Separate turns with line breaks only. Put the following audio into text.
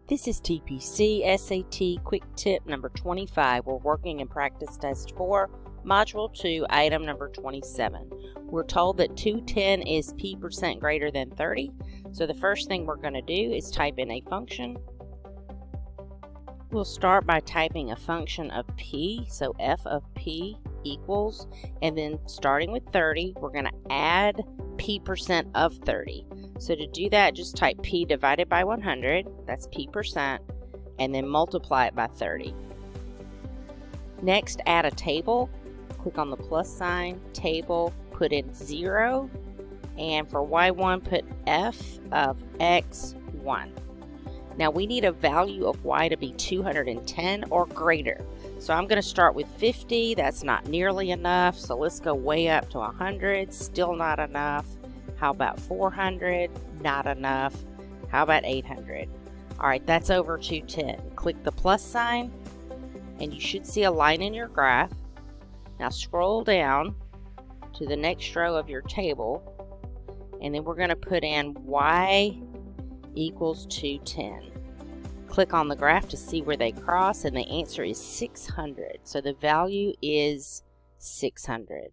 This is TPC SAT Quick Tip number 25. We're working in practice test 4, module 2, item number 27. We're told that 210 is p% greater than 30. So the first thing we're going to do is type in a function. We'll start by typing a function of p, so f of p equals, and then starting with 30, we're going to add p% of 30. So to do that, just type p divided by 100, that's p%, and then multiply it by 30. Next, add a table. Click on the plus sign, table, put in 0, and for y1, put f of x1. Now we need a value of y to be 210 or greater. So I'm going to start with 50, that's not nearly enough, so let's go way up to 100, still not enough. How about 400? Not enough. How about 800? Alright, that's over 210. Click the plus sign, and you should see a line in your graph. Now scroll down to the next row of your table, and then we're going to put in y equals 210. Click on the graph to see where they cross, and the answer is 600. So the value is 600.